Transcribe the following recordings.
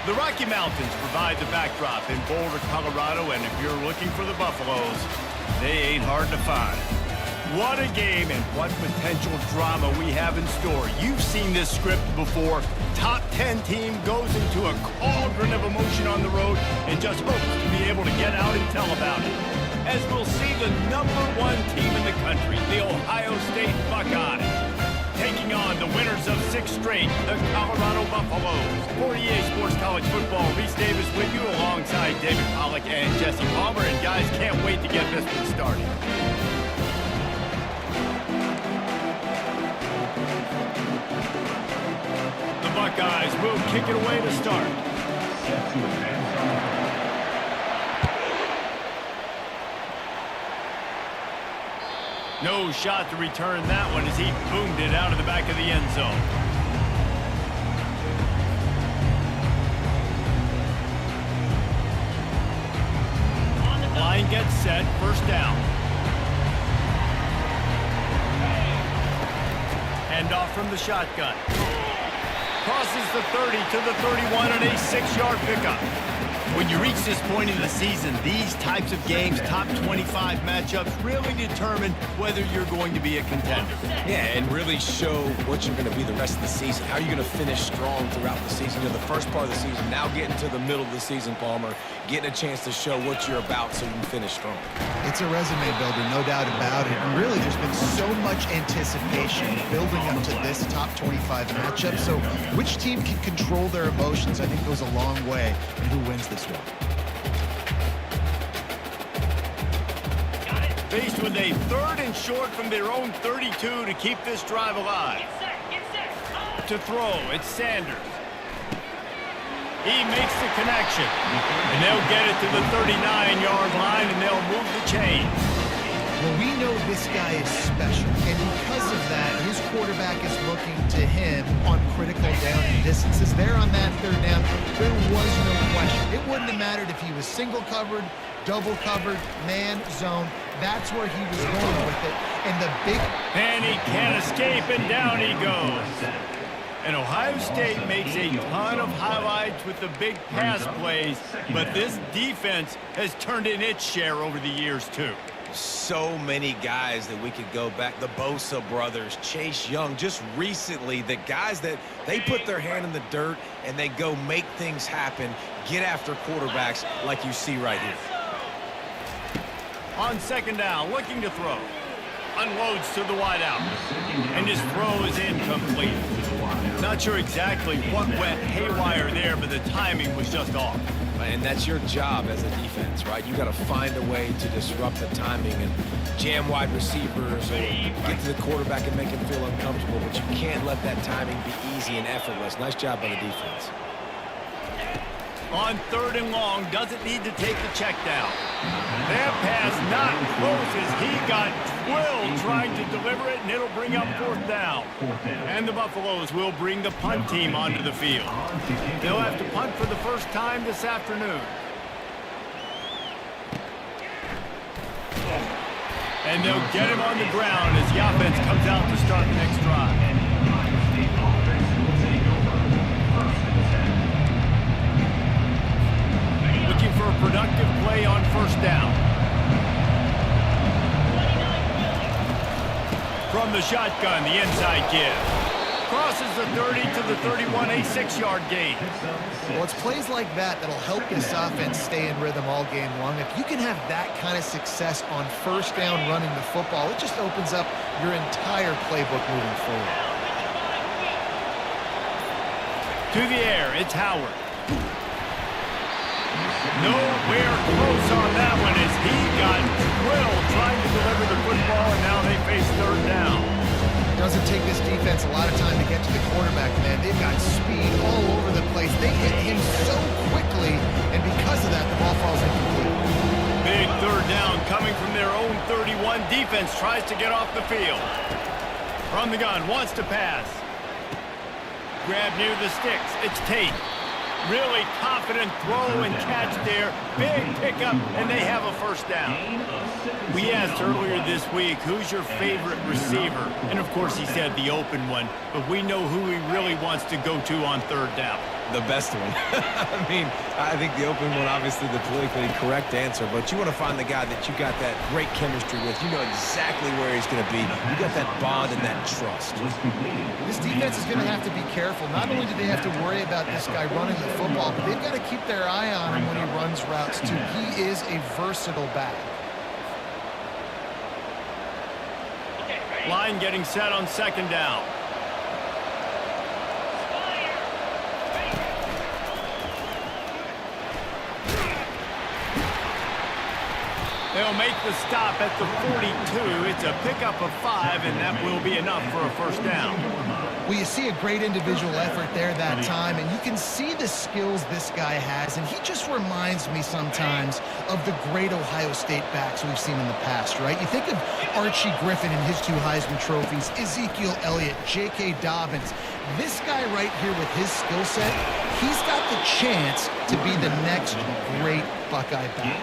The Rocky Mountains provide the backdrop in Boulder, Colorado, and if you're looking for the Buffaloes, they ain't hard to find. What a game and what potential drama we have in store. You've seen this script before. Top 10 team goes into a cauldron of emotion on the road and just hopes to be able to get out and tell about it. As we'll see the #1 team in the country, the Ohio State Buckeyes, taking on the winners of 6 straight, the Colorado Buffaloes. For EA Sports College Football, Reese Davis with you alongside David Pollack and Jesse Palmer. And guys, can't wait to get this one started. The Buckeyes will kick it away to start. No shot to return that one as he boomed it out of the back of the end zone. Line gets set, first down. Hand off from the shotgun. Crosses the 30 to the 31 and a 6-yard pickup. When you reach this point in the season, these types of games, top 25 matchups, really determine whether you're going to be a contender. Yeah, and really show what you're going to be the rest of the season. How you're going to finish strong throughout the season. You know, the first part of the season, now getting to the middle of the season, Palmer, getting a chance to show what you're about so you can finish strong. It's a resume builder, no doubt about it. And really, there's been so much anticipation building up to this top 25 matchup. So which team can control their emotions, I think, goes a long way in who wins this one. Faced with a 3rd and short from their own 32 to keep this drive alive. To throw, it's Sanders. He makes the connection. And they'll get it to the 39-yard line, and they'll move the chain. Well, we know this guy is special, and because of that, his quarterback is looking to him on critical down distances. There on that 3rd down, there was no question. It wouldn't have mattered if he was single covered, double covered, man, zone. That's where he was going with it. And the big... And he can't escape, and down he goes. And Ohio State makes a ton of highlights with the big pass plays, but this defense has turned in its share over the years, too. So many guys that we could go back. The Bosa brothers, Chase Young, just recently, the guys that they put their hand in the dirt and they go make things happen, get after quarterbacks like you see right here. On 2nd down, looking to throw. Unloads to the wideout. And his throw is incomplete. Not sure exactly what went haywire there, but the timing was just off. And that's your job as a defense, right? You got to find a way to disrupt the timing and jam wide receivers or get to the quarterback and make him feel uncomfortable, but you can't let that timing be easy and effortless. Nice job by the defense. On 3rd and long, doesn't need to take the check down. That pass not close as he got drilled trying to deliver it, and it'll bring up 4th down. And the Buffaloes will bring the punt team onto the field. They'll have to punt for the first time this afternoon. And they'll get him on the ground as the offense comes out to start the next drive. Looking for a productive play on 1st down. From the shotgun, the inside give. Crosses the 30 to the 31, a 6-yard gain. Well, it's plays like that that'll help this offense stay in rhythm all game long. If you can have that kind of success on 1st down running the football, it just opens up your entire playbook moving forward. To the air, it's Howard. Nowhere close on that one as he got drilled trying to deliver the football, and now they face 3rd down. It doesn't take this defense a lot of time to get to the quarterback, man. They've got speed all over the place. They hit him so quickly, and because of that, the ball falls incomplete. Big 3rd down coming from their own 31. Defense tries to get off the field. From the gun, wants to pass. Grab near the sticks. It's Tate. Really confident throw and catch there. Big pickup, and they have a 1st down. We asked earlier this week, who's your favorite receiver? And, of course, he said the open one. But we know who he really wants to go to on 3rd down. The best one. I mean, I think the open one, obviously the politically correct answer, but you want to find the guy that you got that great chemistry with. You know exactly where he's going to be. You got that bond and that trust. This defense is going to have to be careful. Not only do they have to worry about this guy running the football, but they've got to keep their eye on him when he runs routes, too. He is a versatile back. Line getting set on second down. They'll make the stop at the 42. It's a pickup of 5, and that will be enough for a first down. Well, you see a great individual effort there that time, and you can see the skills this guy has, and he just reminds me sometimes of the great Ohio State backs we've seen in the past, right? You think of Archie Griffin and his 2 Heisman trophies, Ezekiel Elliott, J.K. Dobbins. This guy right here with his skill set, he's got the chance to be the next great Buckeye back.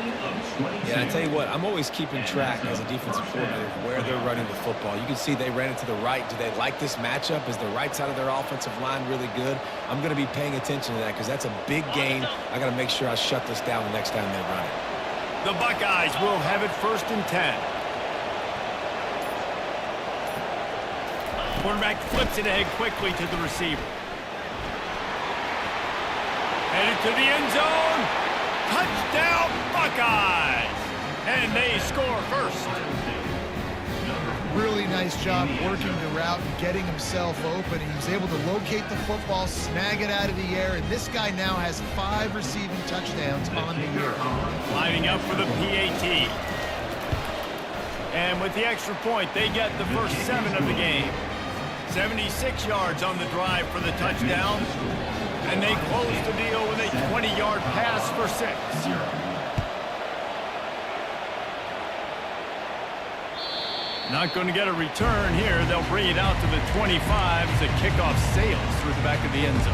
Yeah, I tell you what, I'm always keeping track as a defensive coordinator of where they're running the football. You can see they ran it to the right. Do they like this matchup? Is the right side of their offensive line really good? I'm going to be paying attention to that because that's a big gain. I got to make sure I shut this down the next time they run it. The Buckeyes will have it 1st and 10. Quarterback flips it ahead quickly to the receiver. Headed to the end zone. Touchdown, Buckeyes! And they score first. Really nice job working the route and getting himself open. He was able to locate the football, snag it out of the air, and this guy now has 5 receiving touchdowns on the year. Lining up for the PAT. And with the extra point, they get the first 7 of the game. 76 yards on the drive for the touchdown. And they close the deal with a 20-yard pass for 6. Not going to get a return here. They'll bring it out to the 25 as the kickoff sails through the back of the end zone.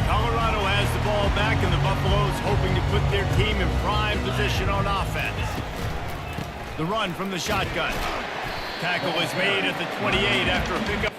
Colorado has the ball back, and the Buffaloes hoping to put their team in prime position on offense. The run from the shotgun. Tackle is made at the 28 after a pickup.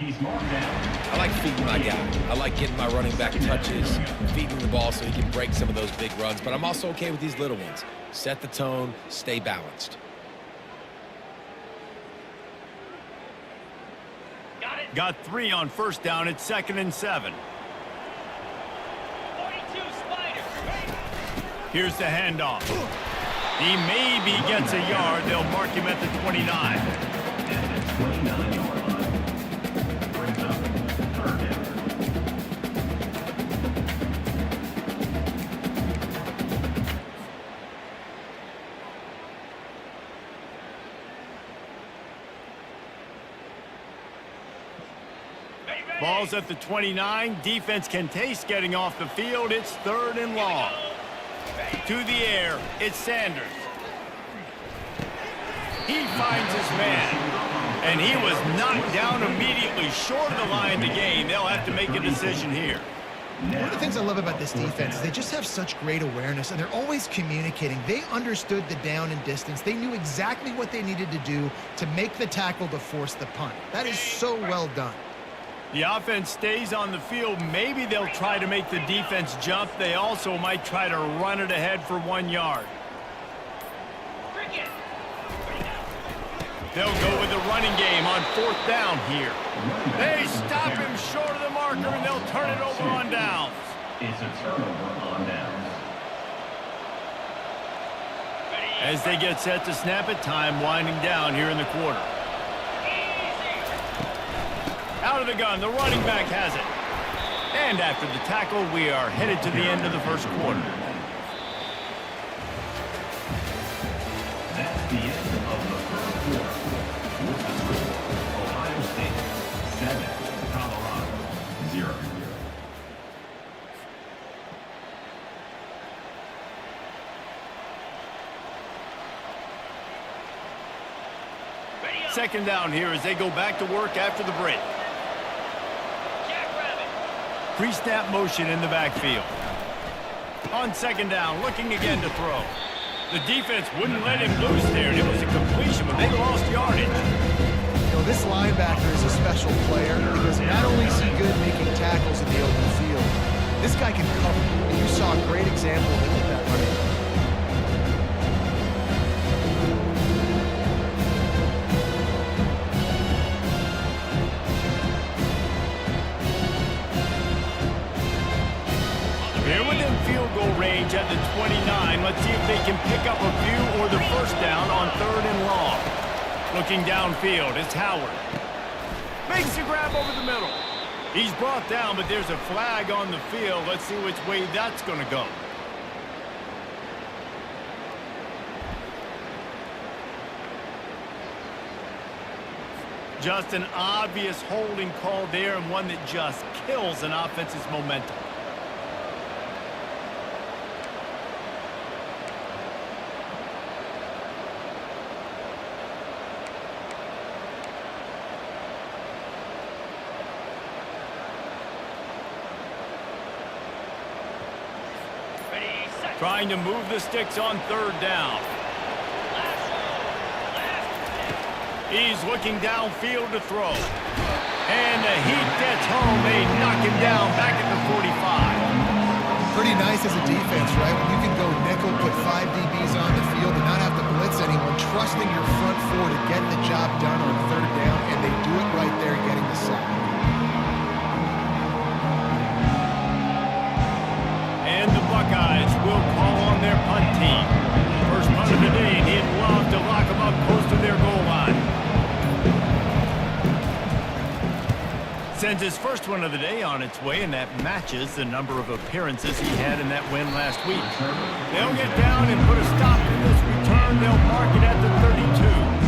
I like feeding my guy. I like getting my running back touches, feeding the ball so he can break some of those big runs. But I'm also okay with these little ones. Set the tone, stay balanced. Got 3 on first down. It's 2nd and 7. 42 Spider. Here's the handoff. He maybe gets a yard. They'll mark him at the 29. Ball's at the 29. Defense can taste getting off the field. It's 3rd and long. To the air, it's Sanders. He finds his man. And he was knocked down immediately short of the line to gain. They'll have to make a decision here. One of the things I love about this defense is they just have such great awareness, and they're always communicating. They understood the down and distance. They knew exactly what they needed to do to make the tackle to force the punt. That is so well done. The offense stays on the field. Maybe they'll try to make the defense jump. They also might try to run it ahead for 1 yard. They'll go with the running game on 4th down here. They stop him short of the marker, and they'll turn it over on downs. It's a turnover on downs. As they get set to snap it, time winding down here in the quarter. Out of the gun, the running back has it. And after the tackle, we are headed to the end of the first quarter. That's the end of the first quarter. With the score, Ohio State 7, Colorado 0. Second down here as they go back to work after the break. Pre-snap motion in the backfield. On second down, looking again to throw. The defense wouldn't let him loose there, and it was a completion, but they lost yardage. You know, this linebacker is a special player because not only is he good making tackles in the open field, this guy can cover. And you saw a great example of it with that running back. They're within field goal range at the 29. Let's see if they can pick up a few or the first down on 3rd and long. Looking downfield, it's Howard. Makes the grab over the middle. He's brought down, but there's a flag on the field. Let's see which way that's going to go. Just an obvious holding call there, and one that just kills an offense's momentum. Trying to move the sticks on 3rd down. He's looking downfield to throw. And the heat gets home. They knock him down back at the 45. Pretty nice as a defense, right? When you can go nickel, put 5 DBs on the field and not have to blitz anyone, trusting your front 4 to get the job done on 3rd down, and they do it right there getting the sack. And the Buckeyes will call on their punt team. First punt of the day, and he'd love to lock them up close to their goal line. Sends his first one of the day on its way, and that matches the number of appearances he had in that win last week. They'll get down and put a stop to this return. They'll mark it at the 32.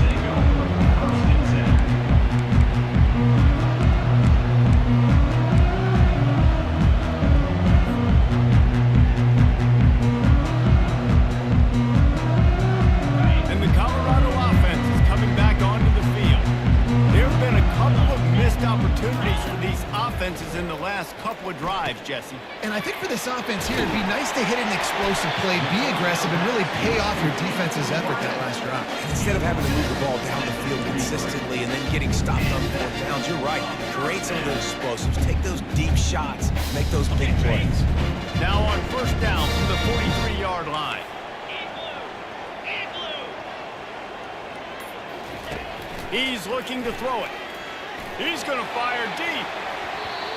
Opportunities for these offenses in the last couple of drives, Jesse. And I think for this offense here, it'd be nice to hit an explosive play, be aggressive, and really pay off your defense's effort that last drive. Instead of having to move the ball down the field consistently and then getting stopped on 4th downs, you're right. Create some of those explosives. Take those deep shots. Make those big plays. Now on 1st down from the 43-yard line. He's looking to throw it. He's going to fire deep.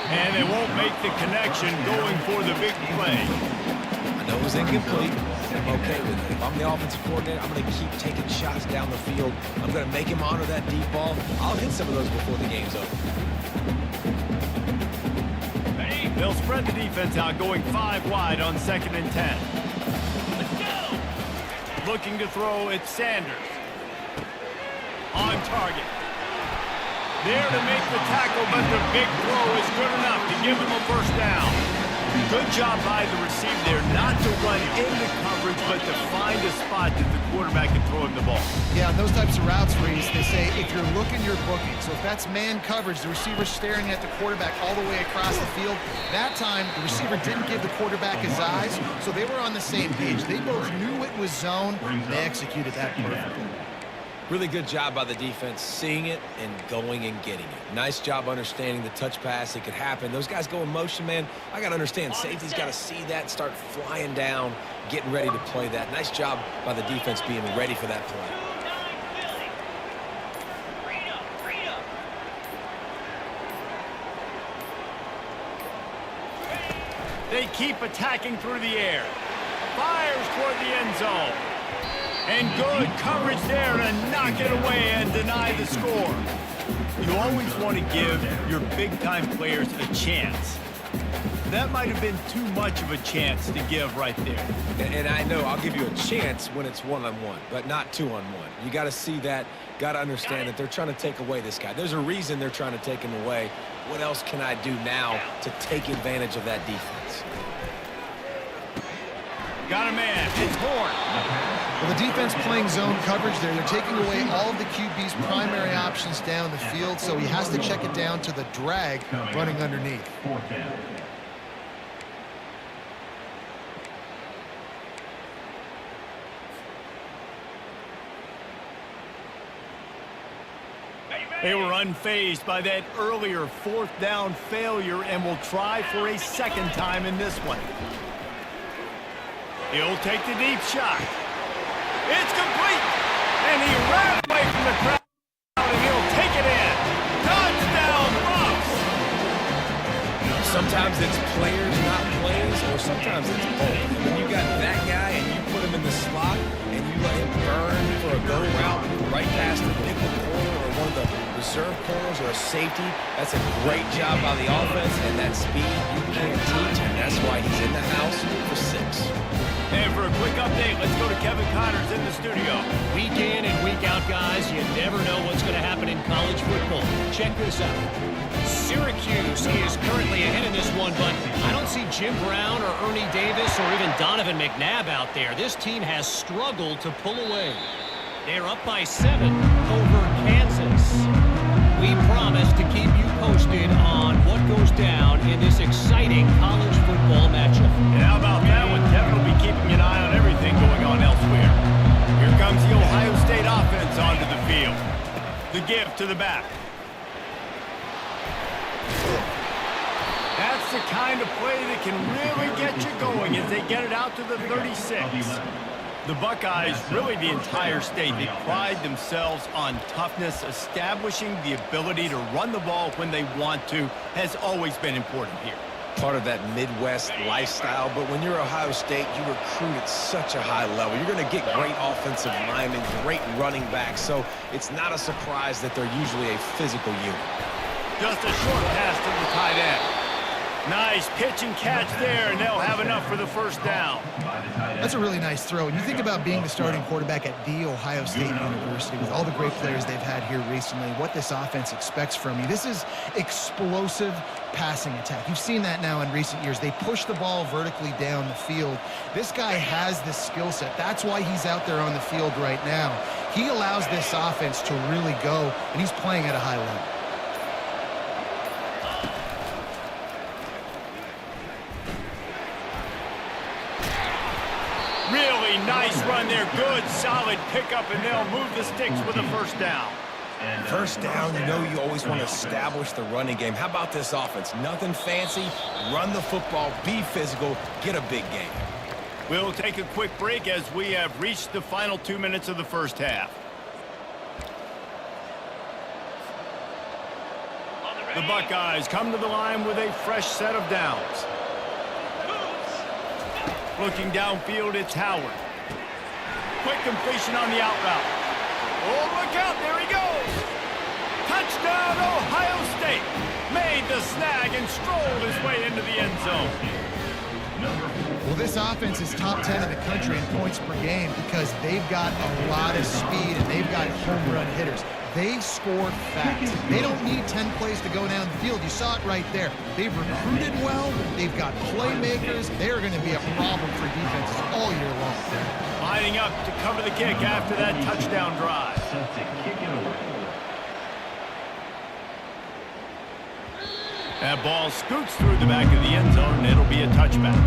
And they won't make the connection going for the big play. I know it was incomplete. I'm okay with it. If I'm the offensive coordinator, I'm going to keep taking shots down the field. I'm going to make him honor that deep ball. I'll hit some of those before the game's over. They'll spread the defense out, going 5 wide on 2nd and 10. Let's go. Looking to throw, it's Sanders. On target. There to make the tackle, but the big throw is good enough to give him a first down. Good job by the receiver there, not to run into coverage, but to find a spot that the quarterback can throw him the ball. Yeah, on those types of routes, Reese, they say if you're looking, you're booking. So if that's man coverage, the receiver's staring at the quarterback all the way across the field. That time, the receiver didn't give the quarterback his eyes, so they were on the same page. They both knew it was zone, and they executed that perfectly. Really good job by the defense seeing it and going and getting it. Nice job understanding the touch pass. It could happen. Those guys go in motion, man. I got to understand. Safety's got to see that and start flying down, getting ready to play that. Nice job by the defense being ready for that play. They keep attacking through the air. Fires toward the end zone. And good coverage there to knock it away and deny the score. You always want to give your big-time players a chance. That might have been too much of a chance to give right there. And I know I'll give you a chance when it's one-on-one, but not two-on-one. You got to see that, got to understand that they're trying to take away this guy. There's a reason they're trying to take him away. What else can I do now to take advantage of that defense? Got a man. It's Horn. Well, the defense playing zone coverage there. They're taking away all of the QB's primary options down the field, so he has to check it down to the drag running underneath. They were unfazed by that earlier fourth down failure and will try for a second time in this one. He'll take the deep shot. It's complete. And he ran away from the crowd, and he'll take it in. Touchdown, Buffs! Sometimes it's players, not plays, or sometimes it's both. When you got that guy and you put him in the slot and you let him burn for a go route right past the nickel corner or one of the reserve corners or a safety, that's a great job by the offense, and that speed you can't teach, and that's why he's in the house for 6. And for a quick update, let's go to Kevin Connors in the studio. Week in and week out, guys, you never know what's going to happen in college football. Check this out. Syracuse is currently ahead in this one, but I don't see Jim Brown or Ernie Davis or even Donovan McNabb out there. This team has struggled to pull away. They're up by 7 over Kansas. We promise to keep you posted on what goes down in this exciting college football matchup. And how about that one? Kevin will be keeping an eye on everything going on elsewhere. Here comes the Ohio State offense onto the field. The give to the back. That's the kind of play that can really get you going as they get it out to the 36. The Buckeyes, really the entire state, they pride themselves on toughness. Establishing the ability to run the ball when they want to has always been important here. Part of that Midwest lifestyle, but when you're Ohio State, you recruit at such a high level. You're going to get great offensive linemen, great running backs, so it's not a surprise that they're usually a physical unit. Just a short pass to the tight end. Nice pitch and catch there, and they'll have enough for the first down. That's a really nice throw. And you think about being the starting quarterback at The Ohio State University with all the great players they've had here recently, what this offense expects from you. This is explosive passing attack. You've seen that now in recent years. They push the ball vertically down the field. This guy has this skill set. That's why he's out there on the field right now. He allows this offense to really go, and he's playing at a high level. Really nice run there. Good, solid pickup, and they'll move the sticks with a first down. First down, you know you always want to establish the running game. How about this offense? Nothing fancy. Run the football, be physical, get a big game. We'll take a quick break as we have reached the final 2 minutes of the first half. The Buckeyes come to the line with a fresh set of downs. Looking downfield, it's Howard. Quick completion on the out route. Oh, look out, there he goes. Touchdown, Ohio State. Made the snag and strolled his way into the end zone. Well, this offense is top 10 in the country in points per game because they've got a lot of speed and they've got home run hitters. They score fast. They don't need 10 plays to go down the field. You saw it right there. They've recruited well. They've got playmakers. They're going to be a problem for defenses all year long. Lining up to cover the kick after that touchdown drive. That ball scoots through the back of the end zone, and it'll be a touchback.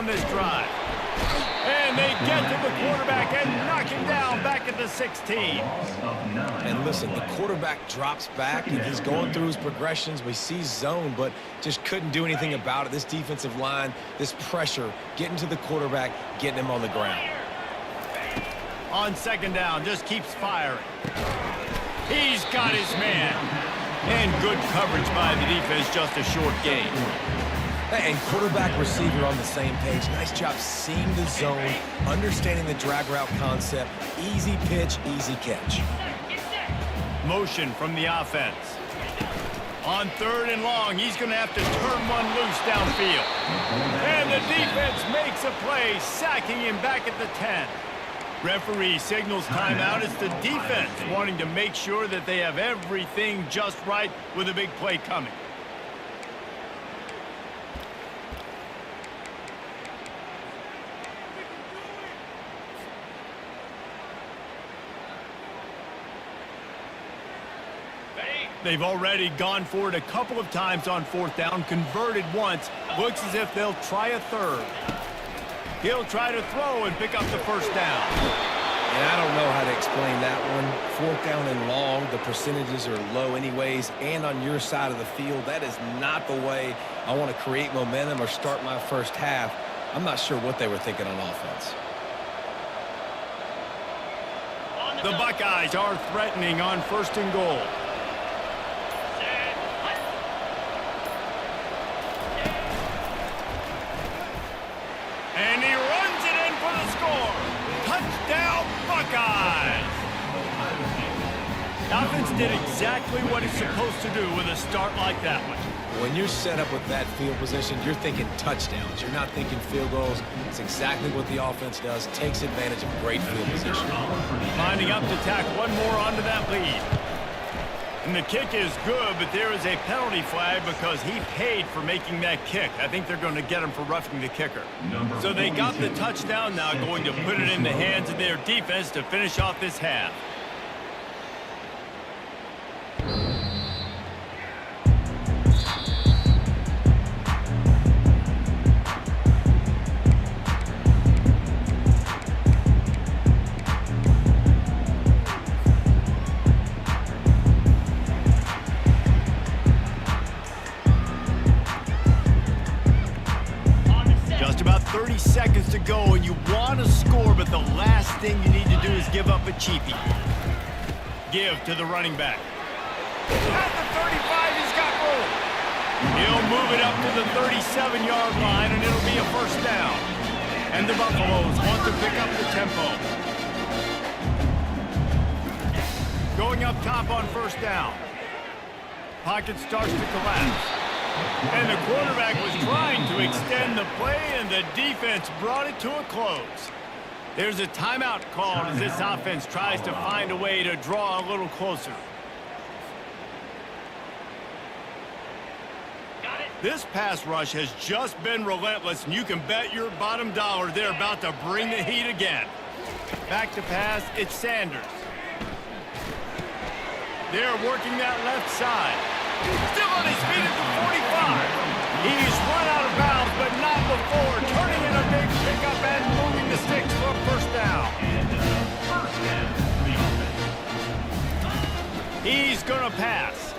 this drive. And they get to the quarterback and knock him down back at the 16. And listen, the quarterback drops back, and he's going through his progressions. We see zone, but just couldn't do anything about it. This defensive line, this pressure, getting to the quarterback, getting him on the ground. On second down, just keeps firing. He's got his man. And good coverage by the defense, just a short gain. And quarterback receiver on the same page. Nice job seeing the zone, understanding the drag route concept. Easy pitch, easy catch. Motion from the offense. On third and long, he's going to have to turn one loose downfield. And the defense makes a play, sacking him back at the 10. Referee signals timeout. It's the defense wanting to make sure that they have everything just right with a big play coming. They've already gone for it a couple of times on fourth down, converted once. Looks as if they'll try a third. He'll try to throw and pick up the first down. And I don't know how to explain that one. Fourth down and long, the percentages are low anyways, and on your side of the field, that is not the way I want to create momentum or start my first half. I'm not sure what they were thinking on offense. The Buckeyes are threatening on first and goal. And he runs it in for the score. Touchdown, Buckeyes! The offense did exactly what it's supposed to do with a start like that one. When you're set up with that field position, you're thinking touchdowns. You're not thinking field goals. It's exactly what the offense does. Takes advantage of great field position. Lining up to tack one more onto that lead. And the kick is good, but there is a penalty flag because he paid for making that kick. I think they're going to get him for roughing the kicker. So they got the touchdown, now going to put it in the hands of their defense to finish off this half. Just about 30 seconds to go, and you want to score, but the last thing you need to do is give up a cheapie. Give to the running back. At the 35, he's got room. He'll move it up to the 37-yard line, and it'll be a first down. And the Buffaloes want to pick up the tempo. Going up top on first down. Pocket starts to collapse. And the quarterback was trying to extend the play, and the defense brought it to a close. There's a timeout called as this offense tries to find a way to draw a little closer. This pass rush has just been relentless, and you can bet your bottom dollar they're about to bring the heat again. Back to pass, it's Sanders. They're working that left side. Still on his feet at the 45. He's run out of bounds, but not before. Turning in a big pickup and moving the sticks for a first down. He's going to pass.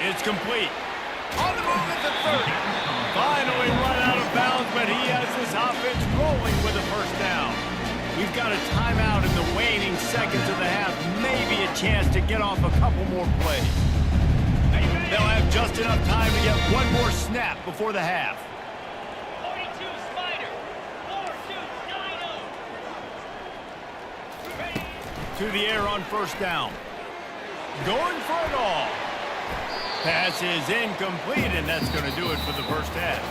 It's complete. On the move at the 30. Finally run out of bounds, but he has this offense rolling with a first down. We've got a timeout in the waning seconds of the half. Maybe a chance to get off a couple more plays. They'll have just enough time to get one more snap before the half. 42 Spider. 4290. To the air on first down. Going for it all. Pass is incomplete, and that's going to do it for the first half.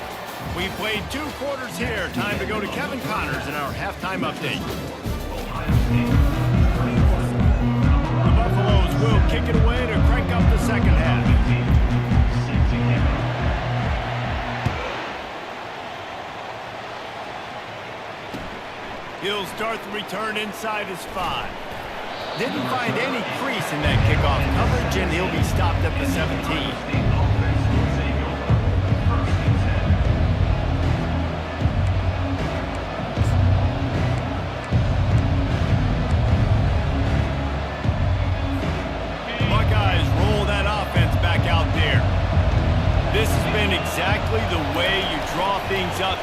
We played 2 quarters here. Time to go to Kevin Connors in our halftime update. The Buffaloes will kick it away to crank up the second half. He'll start the return inside his 5. Didn't find any crease in that kickoff coverage, and he'll be stopped at the 17.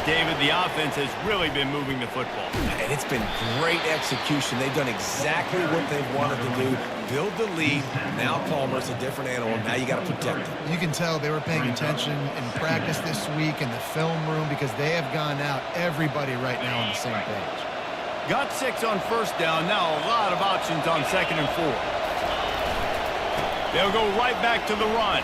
David, the offense has really been moving the football. And it's been great execution. They've done exactly what they've wanted to do. Build the lead. Now Palmer's a different animal. Now you got to protect him. You can tell they were paying attention in practice this week in the film room because they have gone out, everybody right now on the same page. Got 6 on first down. Now a lot of options on 2nd and 4. They'll go right back to the run.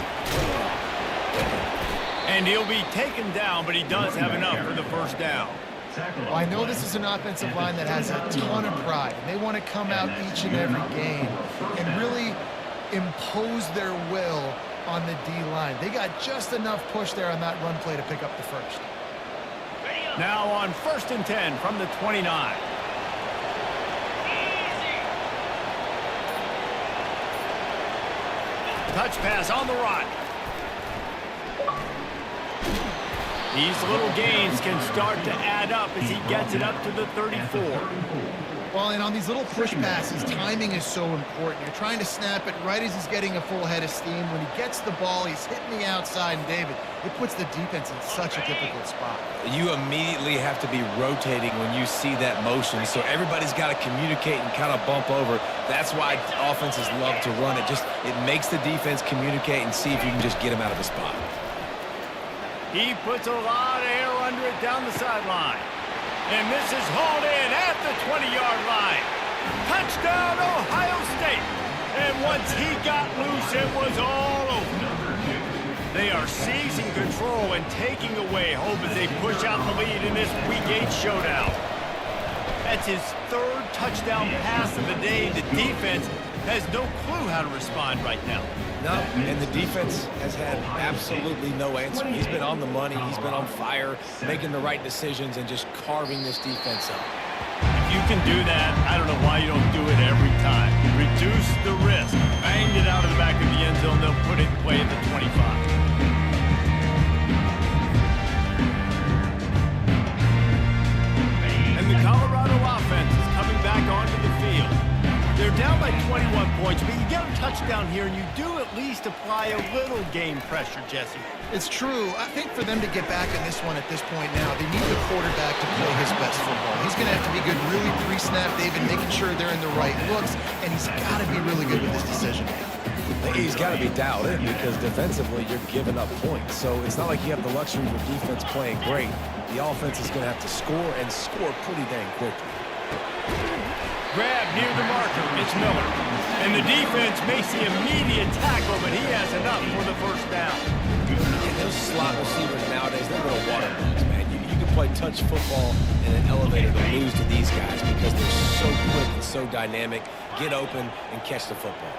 And he'll be taken down, but he does have enough for the first down. Well, I know this is an offensive line that has a ton of pride. They want to come out each and every game and really impose their will on the D-line. They got just enough push there on that run play to pick up the first. Now on 1st and 10 from the 29. Touch pass on the run. These little gains can start to add up as he gets it up to the 34. Well, and on these little push passes, timing is so important. You're trying to snap it right as he's getting a full head of steam. When he gets the ball, he's hitting the outside, and David, it puts the defense in such a difficult spot. You immediately have to be rotating when you see that motion, so everybody's got to communicate and kind of bump over. That's why offenses love to run it. It makes the defense communicate and see if you can just get him out of the spot. He puts a lot of air under it down the sideline. And this is hauled in at the 20-yard line. Touchdown, Ohio State. And once he got loose, it was all over. They are seizing control and taking away hope as they push out the lead in this Week 8 showdown. That's his 3rd touchdown pass of the day. The defense has no clue how to respond right now. No, and the defense has had absolutely no answer. He's been on the money. He's been on fire, making the right decisions and just carving this defense up. If you can do that, I don't know why you don't do it every time. Reduce the risk. Banged it out of the back of the end zone. They'll put it in play at the 25. And the Colorado offense is coming back onto the field. They're down by 21 points, but you get a touchdown here, and you do at least apply a little game pressure, Jesse. It's true. I think for them to get back in this one at this point now, they need the quarterback to play his best football. He's going to have to be good really pre-snap, David, making sure they're in the right looks, and he's got to be really good with his decision. He's got to be dialed in because defensively you're giving up points. So it's not like you have the luxury of defense playing great. The offense is going to have to score and score pretty dang quickly. Grab near the marker, it's Miller. And the defense may see immediate tackle, but he has enough for the first down. And those slot receivers nowadays, they're going to water lose, man. You can play touch football in an elevator to lose to these guys because they're so quick and so dynamic. Get open and catch the football.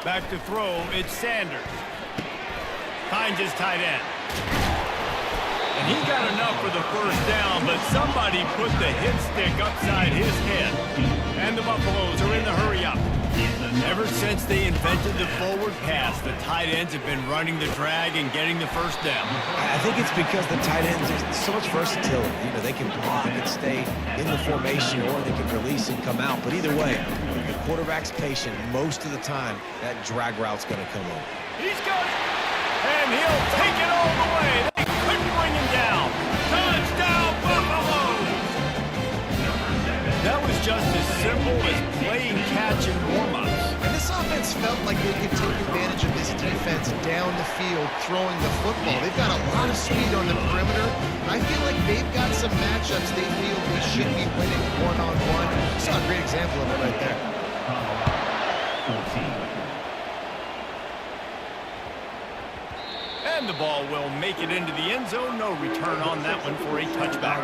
Back to throw, it's Sanders. Finds his tight end. And he got enough for the first down, but somebody put the hit stick upside his head. And the Buffaloes are in the hurry-up. Ever since they invented the forward pass, the tight ends have been running the drag and getting the first down. I think it's because the tight ends, there's so much versatility. You know, they can block and stay in the formation, or they can release and come out. But either way, if the quarterback's patient, most of the time, that drag route's going to come over. He's got it, and he'll take it all the way. They couldn't bring him down. Touchdown, Buffaloes! That was just as simple as playing catch and warm-ups. And this offense felt like they could take advantage of this defense down the field throwing the football. They've got a lot of speed on the perimeter, and I feel like they've got some matchups they feel they should be winning one-on-one. Saw a great example of it right there. And the ball will make it into the end zone. No return on that one for a touchback.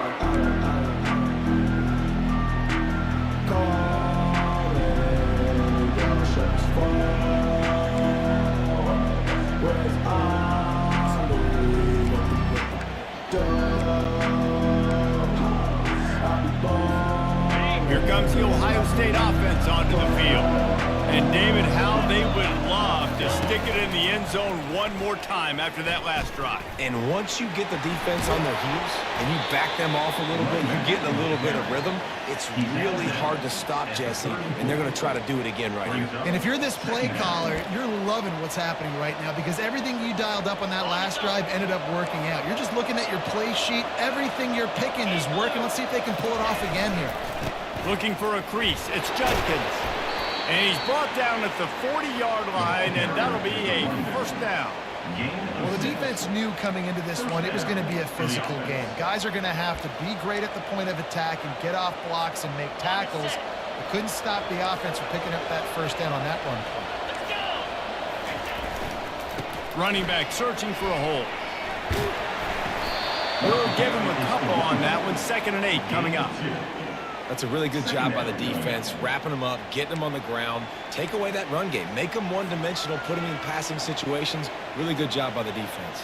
Here comes the Ohio State offense onto the field. And David, how they would love to stick it in the end zone one more time after that last drive. And once you get the defense on their heels and you back them off a little bit, you get a little bit of rhythm, it's really hard to stop Jesse, and they're going to try to do it again right here. And if you're this play caller, you're loving what's happening right now because everything you dialed up on that last drive ended up working out. You're just looking at your play sheet. Everything you're picking is working. Let's see if they can pull it off again here. Looking for a crease. It's Judkins. And he's brought down at the 40-yard line, and that'll be a first down. Well, the defense knew coming into this one it was going to be a physical game. Guys are going to have to be great at the point of attack and get off blocks and make tackles. They couldn't stop the offense from picking up that first down on that run play. Running back searching for a hole. We'll give him a couple on that one. 2nd and 8 coming up. That's a really good job by the defense, wrapping them up, getting them on the ground, take away that run game, make them one-dimensional, put them in passing situations. Really good job by the defense.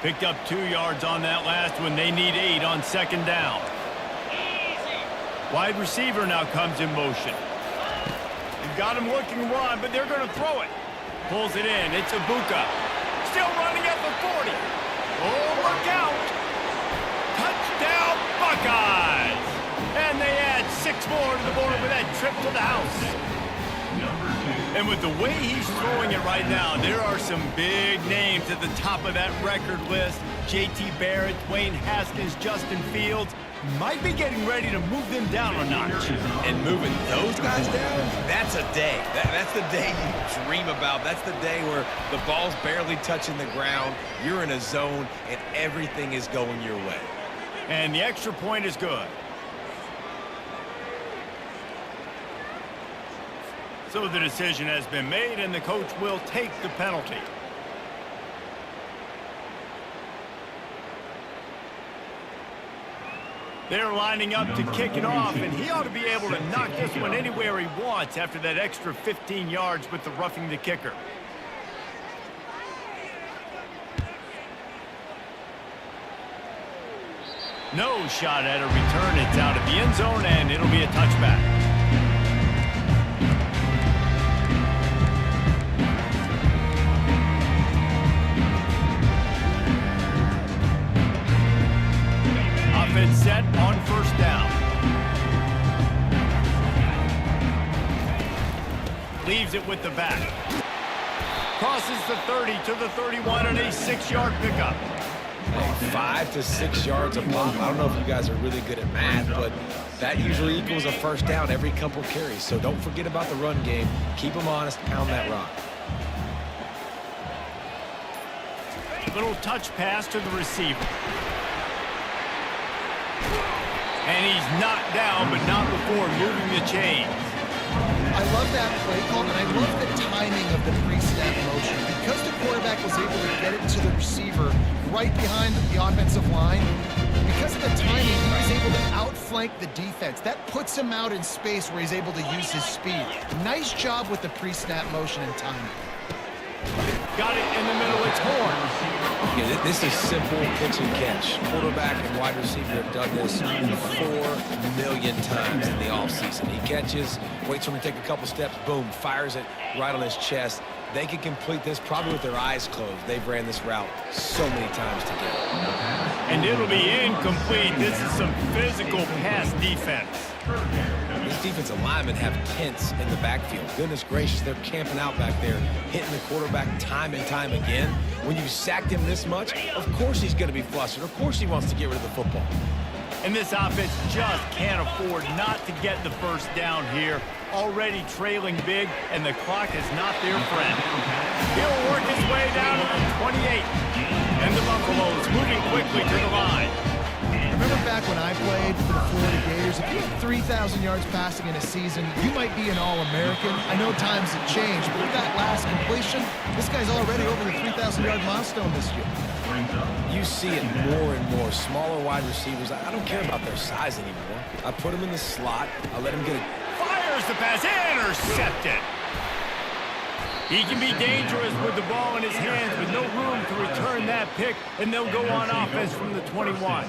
Picked up 2 yards on that last one. They need 8 on 2nd down. Wide receiver now comes in motion. You've got him looking one, but they're going to throw it. Pulls it in. It's Ibuka. Still running at the 40. Oh, look out. Touchdown, Buckeyes. And they add 6 more to the board with that trip to the house. And with the way he's throwing it right now, there are some big names at the top of that record list. J.T. Barrett, Dwayne Haskins, Justin Fields. Might be getting ready to move them down a notch. And moving those guys down, that's a day. That's the day you dream about. That's the day where the ball's barely touching the ground, you're in a zone, and everything is going your way. And the extra point is good. So the decision has been made, and the coach will take the penalty. They're lining up to kick it off, and he ought to be able to knock this one anywhere he wants after that extra 15 yards with the roughing the kicker. No shot at a return. It's out of the end zone, and it'll be a touchback. Offense set on 1st down. Leaves it with the back. Crosses the 30 to the 31 and a 6-yard pickup. 5 to 6 yards a pop. I don't know if you guys are really good at math, but that usually equals a first down every couple carries. So don't forget about the run game. Keep them honest. Pound that rock. Little touch pass to the receiver. And he's knocked down, but not before moving the chains. I love that play call, and I love the timing of the pre-snap motion. Because the quarterback was able to get it to the receiver right behind the offensive line, because of the timing, he was able to outflank the defense. That puts him out in space where he's able to use his speed. Nice job with the pre-snap motion and timing. Got it in the middle. It's Horn. Yeah, this is simple pitch and catch. Quarterback and wide receiver have done this 4 million times in the offseason. He catches, waits for him to take a couple steps, boom, fires it right on his chest. They can complete this probably with their eyes closed. They've ran this route so many times together. And it'll be incomplete. This is some physical pass defense. These defensive linemen have tents in the backfield. Goodness gracious, they're camping out back there, hitting the quarterback time and time again. When you sacked him this much, of course he's going to be flustered. Of course he wants to get rid of the football. And this offense just can't afford not to get the first down here. Already trailing big, and the clock is not their friend. He'll work his way down to the 28. And the Buffaloes moving quickly to the line. Remember back when I played for the Florida Gators, if you had 3,000 yards passing in a season, you might be an All-American. I know times have changed, but with that last completion, this guy's already over the 3,000-yard milestone this year. You see it more and more. Smaller wide receivers, I don't care about their size anymore. I put them in the slot. I let them get it. Fires the pass, intercepted. He can be dangerous with the ball in his hands, with no room to return that pick, and they'll go on offense from the 21.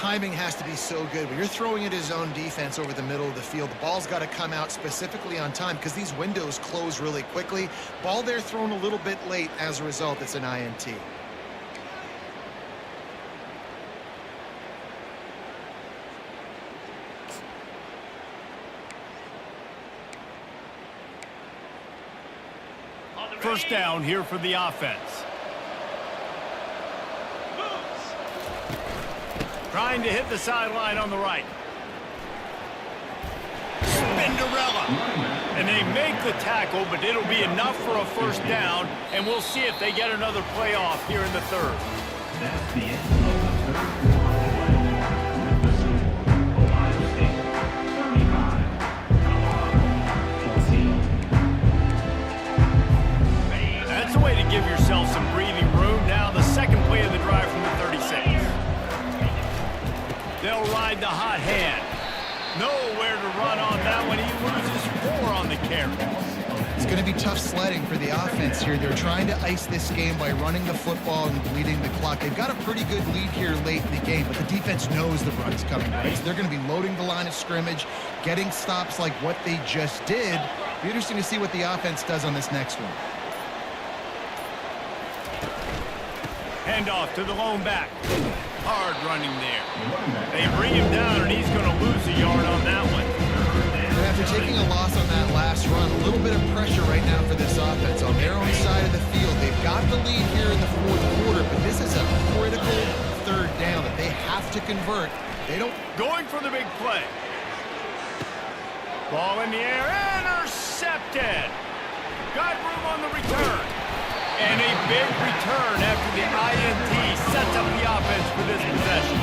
timing has to be so good. When you're throwing at his own defense over the middle of the field, the ball's got to come out specifically on time because these windows close really quickly. Ball there thrown a little bit late. As a result, it's an INT. First down here for the offense. Trying to hit the sideline on the right. Spinderella. And they make the tackle, but it'll be enough for a first down, and we'll see if they get another play off here in the third. That's the end of the third quarter. With the score, Ohio State 35, Colorado 14. That's a way to give yourself some breathing room. Now the second play of the drive from the 36. They'll ride the hot hand. Nowhere to run on that one. He loses 4 on the carry. It's going to be tough sledding for the offense here. They're trying to ice this game by running the football and bleeding the clock. They've got a pretty good lead here late in the game, but the defense knows the run's coming, right? So they're going to be loading the line of scrimmage, getting stops like what they just did. It'll be interesting to see what the offense does on this next one. Handoff to the lone back. Hard running there. They bring him down, and he's going to lose a yard on that one. And after taking a loss on that last run, a little bit of pressure right now for this offense. On their own side of the field, they've got the lead here in the fourth quarter, but this is a critical third down that they have to convert. They don't... Going for the big play. Ball in the air, intercepted. Got room on the return. And a big return after the INT sets up the offense for this possession.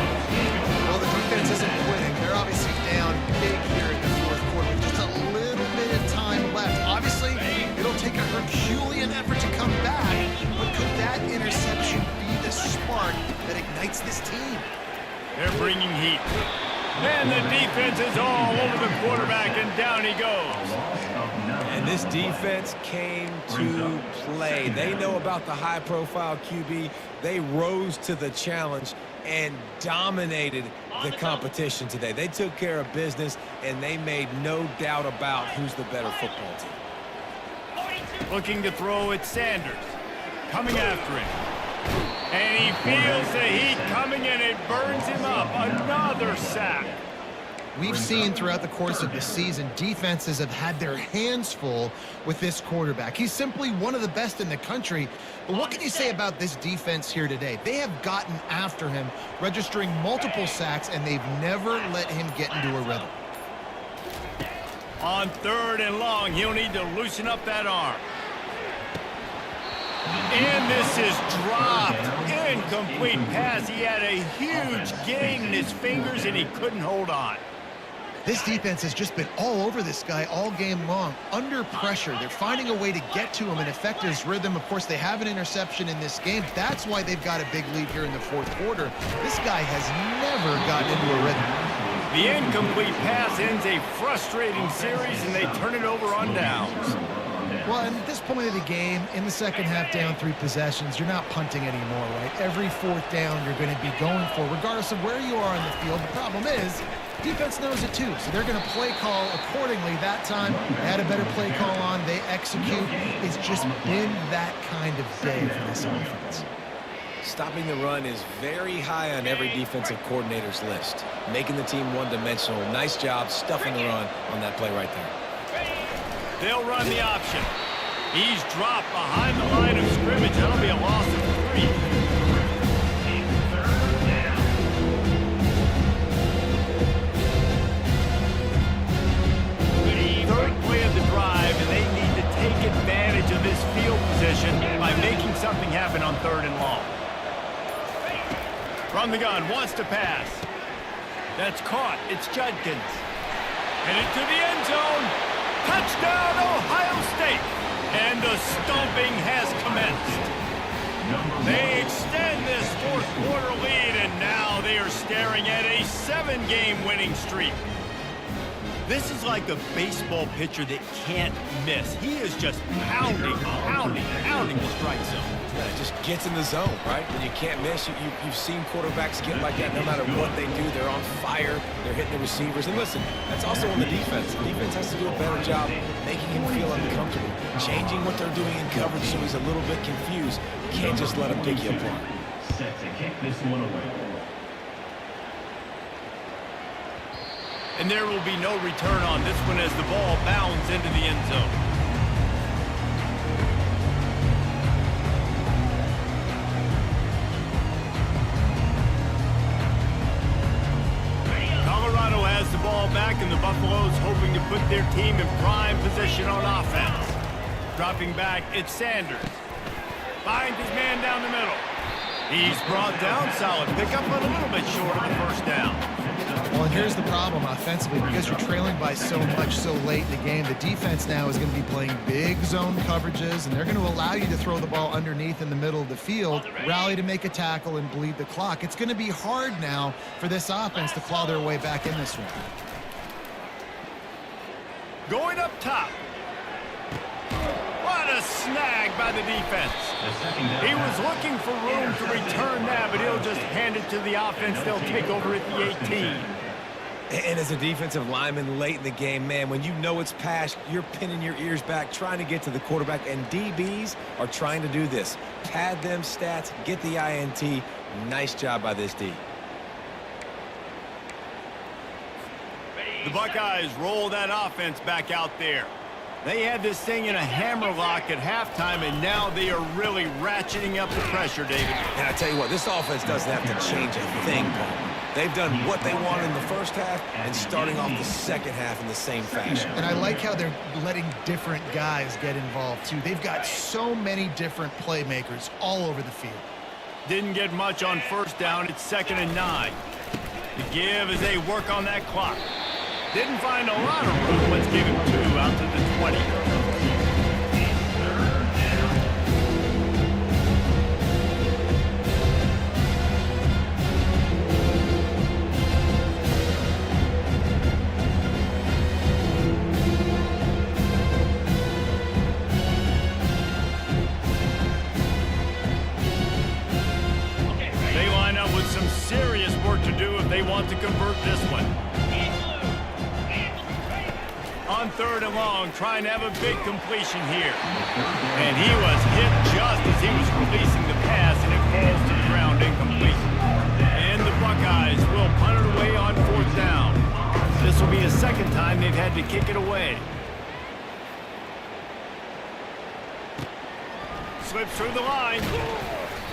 Well, the defense isn't quitting. They're obviously down big here in the fourth quarter with just a little bit of time left. Obviously, it'll take a Herculean effort to come back, but could that interception be the spark that ignites this team? They're bringing heat. And the defense is all over the quarterback, and down he goes. And this defense came to play. They know about the high-profile QB. They rose to the challenge and dominated the competition today. They took care of business, and they made no doubt about who's the better football team. Looking to throw at Sanders. Coming after him. And he feels the heat coming, and it burns him up. Another sack. We've seen throughout the course of the season, defenses have had their hands full with this quarterback. He's simply one of the best in the country. But what can you say about this defense here today? They have gotten after him, registering multiple sacks, and they've never let him get into a rhythm. On 3rd and long, he'll need to loosen up that arm. And this is dropped. Incomplete pass. He had a huge gain in his fingers, and he couldn't hold on. This defense has just been all over this guy all game long, under pressure. They're finding a way to get to him and affect his rhythm. Of course, they have an interception in this game. That's why they've got a big lead here in the fourth quarter. This guy has never gotten into a rhythm. The incomplete pass ends a frustrating series, and they turn it over on downs. Well, and at this point of the game, in the second half, down 3 possessions, you're not punting anymore, right? Every fourth down you're going to be going for, regardless of where you are on the field. The problem is, defense knows it too, so they're going to play call accordingly. That time, they had a better play call on. They execute. It's just been that kind of day for this offense. Stopping the run is very high on every defensive coordinator's list. Making the team one-dimensional. Nice job stuffing the run on that play right there. They'll run the option. He's dropped behind the line of scrimmage. That'll be a loss of 3. Third play of the drive, and they need to take advantage of this field position by making something happen on 3rd and long. From the gun, wants to pass. That's caught. It's Judkins. And into the end zone. Touchdown, Ohio State. And the stomping has commenced. They extend this fourth quarter lead, and now they are staring at a 7-game winning streak. This is like a baseball pitcher that can't miss. He is just pounding, pounding, pounding the strike zone. Yeah, it just gets in the zone, right? When you can't miss, you've seen quarterbacks get like that no matter what they do. They're on fire. They're hitting the receivers. And listen, that's also on the defense. The defense has to do a better job making him feel uncomfortable, changing what they're doing in coverage so he's a little bit confused. You can't just let him pick you apart. Set to kick this one away. And there will be no return on this one as the ball bounds into the end zone. Colorado has the ball back, and the Buffaloes hoping to put their team in prime position on offense. Dropping back, it's Sanders. Finds his man down the middle. He's brought down, solid pickup, but a little bit short of the first down. Well, and here's the problem offensively. Because you're trailing by so much so late in the game, the defense now is going to be playing big zone coverages, and they're going to allow you to throw the ball underneath in the middle of the field, rally to make a tackle, and bleed the clock. It's going to be hard now for this offense to claw their way back in this one. Going up top. What a snag by the defense. He was looking for room to return that, but he'll just hand it to the offense. They'll take over at the 18. And as a defensive lineman late in the game, man, when you know it's past, you're pinning your ears back, trying to get to the quarterback, and DBs are trying to do this. Pad them stats, get the INT. Nice job by this D. The Buckeyes roll that offense back out there. They had this thing in a hammerlock at halftime, and now they are really ratcheting up the pressure, David. And I tell you what, this offense doesn't have to change a thing, Paul. They've done what they wanted in the first half and starting off the second half in the same fashion. And I like how they're letting different guys get involved, too. They've got so many different playmakers all over the field. Didn't get much on first down. It's 2nd and 9. The give as they work on that clock. Didn't find a lot of room. Let's give him 2 out to the 20. They line up with some serious work to do if they want to convert this one. On 3rd and long, trying to have a big completion here. And he was hit just as he was releasing the pass, and it falls to the ground incomplete. And the Buckeyes will punt it away on 4th down. This will be a second time they've had to kick it away. Slips through the line.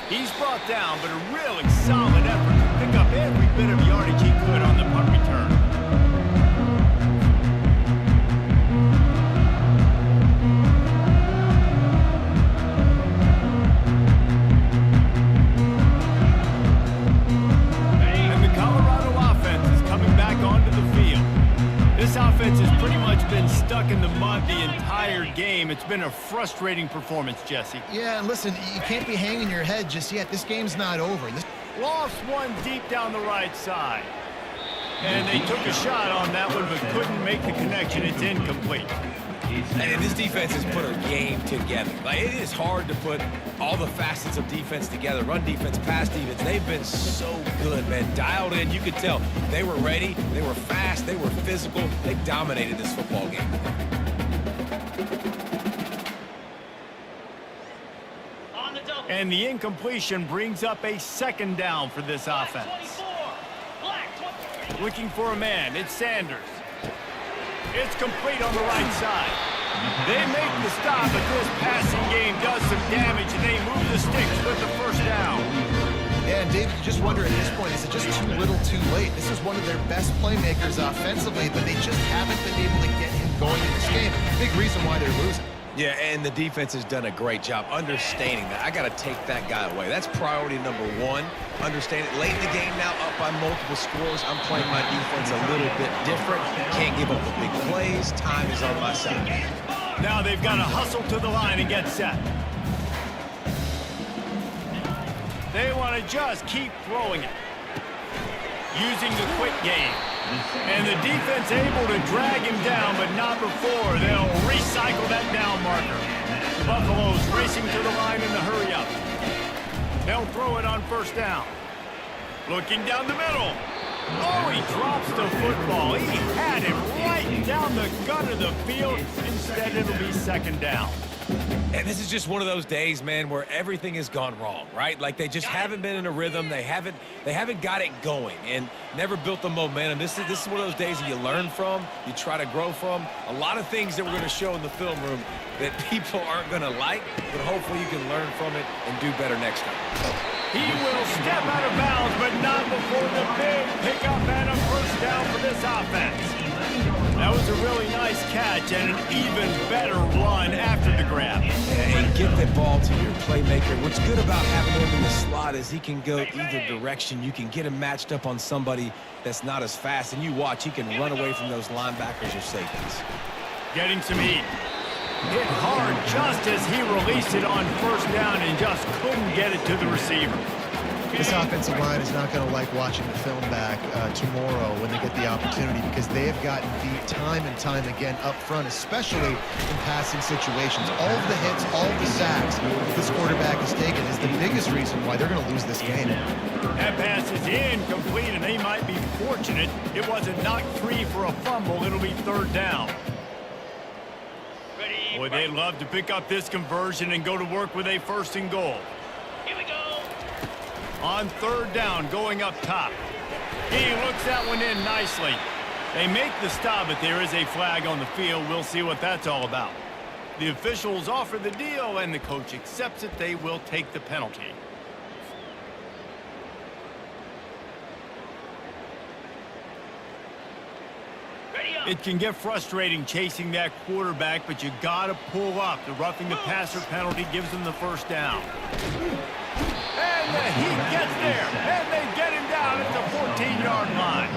He's brought down, but a really solid effort to pick up every bit of yardage he could on the punt return. Offense has pretty much been stuck in the mud the entire game. It's been a frustrating performance, Jesse. Yeah, and listen, you can't be hanging your head just yet. This game's not over. Lost one deep down the right side. And they took a shot on that one, but couldn't make the connection. It's incomplete. And this defense has put a game together. Like, it is hard to put all the facets of defense together. Run defense, pass defense. They've been so good, man. Dialed in. You could tell they were ready. They were fast. They were physical. They dominated this football game. And the incompletion brings up a 2nd down for this offense. Looking for a man. It's Sanders. It's complete on the right side. They make the stop, but this passing game does some damage, and they move the sticks with the first down. Yeah, and Dave, you just wonder at this point, is it just too little too late? This is one of their best playmakers offensively, but they just haven't been able to get him going in this game. Big reason why they're losing. Yeah, and the defense has done a great job understanding that. I got to take that guy away. That's priority number 1. Understand it. Late in the game now, up by multiple scores. I'm playing my defense a little bit different. Can't give up the big plays. Time is on my side. Now they've got to hustle to the line and get set. They want to just keep throwing it. Using the quick game. And the defense able to drag him down, but not before. They'll recycle that down marker. The Buffaloes racing to the line in the hurry-up. They'll throw it on first down. Looking down the middle. Oh, he drops the football. He had it right down the gut of the field. Instead, it'll be second down. And this is just one of those days, man, where everything has gone wrong, right? Like they just haven't been in a rhythm. They haven't got it going and never built the momentum. This is one of those days that you learn from, you try to grow from. A lot of things that we're going to show in the film room that people aren't going to like, but hopefully you can learn from it and do better next time. He will step out of bounds, but not before the big pickup and a first down for this offense. That was a really nice catch and an even better run after the grab. And get the ball to your playmaker. What's good about having him in the slot is he can go either direction. You can get him matched up on somebody that's not as fast, and you watch, he can run away from those linebackers or safeties. Getting some heat. Hit hard just as he released it on first down and just couldn't get it to the receiver. This offensive line is not going to like watching the film back tomorrow when they get the opportunity, because they have gotten beat time and time again up front, especially in passing situations. All of the hits, all of the sacks that this quarterback has taken is the biggest reason why they're going to lose this game. That pass is incomplete, and they might be fortunate it wasn't knocked free for a fumble. It'll be third down. Boy, they'd love to pick up this conversion and go to work with a first and goal. Here we go. On third down, going up top. He looks that one in nicely. They make the stop, but there is a flag on the field. We'll see what that's all about. The officials offer the deal, and the coach accepts it. They will take the penalty. It can get frustrating chasing that quarterback, but you got to pull up. The roughing the passer penalty gives them the first down. And he gets there, and they get him down at the 14-yard line.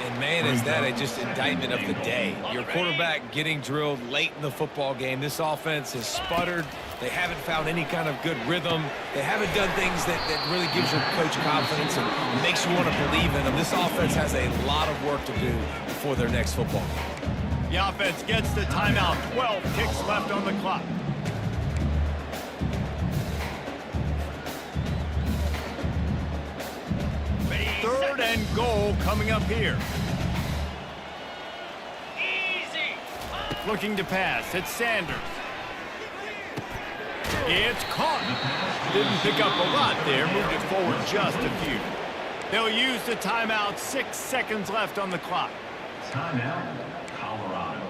And, man, is that just indictment of the day. Your quarterback getting drilled late in the football game. This offense has sputtered. They haven't found any kind of good rhythm. They haven't done things that really gives your coach confidence and makes you want to believe in them. This offense has a lot of work to do before their next football game. The offense gets the timeout. 12 ticks left on the clock. Third and goal coming up here. Easy. Looking to pass. It's Sanders. It's caught. Didn't pick up a lot there. Moved it forward just a few. They'll use the timeout. 6 seconds left on the clock. Timeout, Colorado.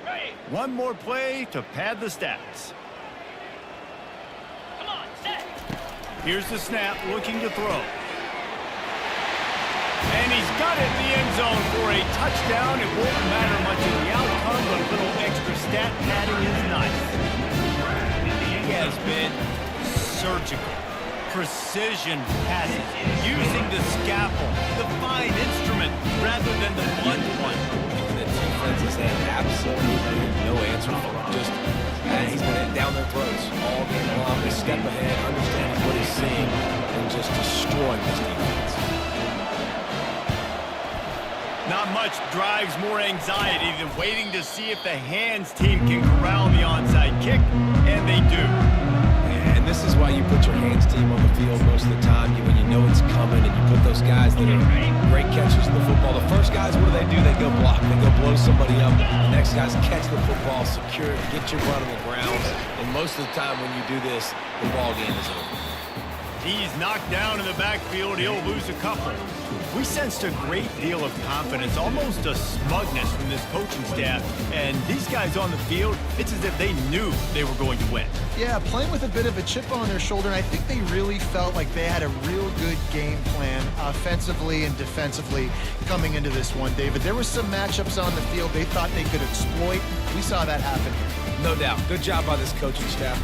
Ready. One more play to pad the stats. Come on, set. Here's the snap, looking to throw. And he's got it in the end zone for a touchdown. It won't matter much in the outcome, but a little extra stat padding is nice. He has been surgical. Precision passes, using the scalpel, the fine instrument, rather than the blunt one. The defense has had absolutely no answer for him. Just, he's been down their throats all game long. They step ahead, understanding what he's seeing, and just destroying this defense. Not much drives more anxiety than waiting to see if the hands team can corral the onside kick, and they do. And this is why you put your hands team on the field most of the time when you know it's coming, and you put those guys that are great catchers of the football. The first guys, what do? They go block. They go blow somebody up. The next guys catch the football, secure it, get your run on the ground. And most of the time when you do this, the ball game is over. He's knocked down in the backfield. He'll lose a couple. We sensed a great deal of confidence, almost a smugness from this coaching staff. And these guys on the field, it's as if they knew they were going to win. Yeah, playing with a bit of a chip on their shoulder, and I think they really felt like they had a real good game plan offensively and defensively coming into this one, David. There were some matchups on the field they thought they could exploit. We saw that happen here. No doubt. Good job by this coaching staff.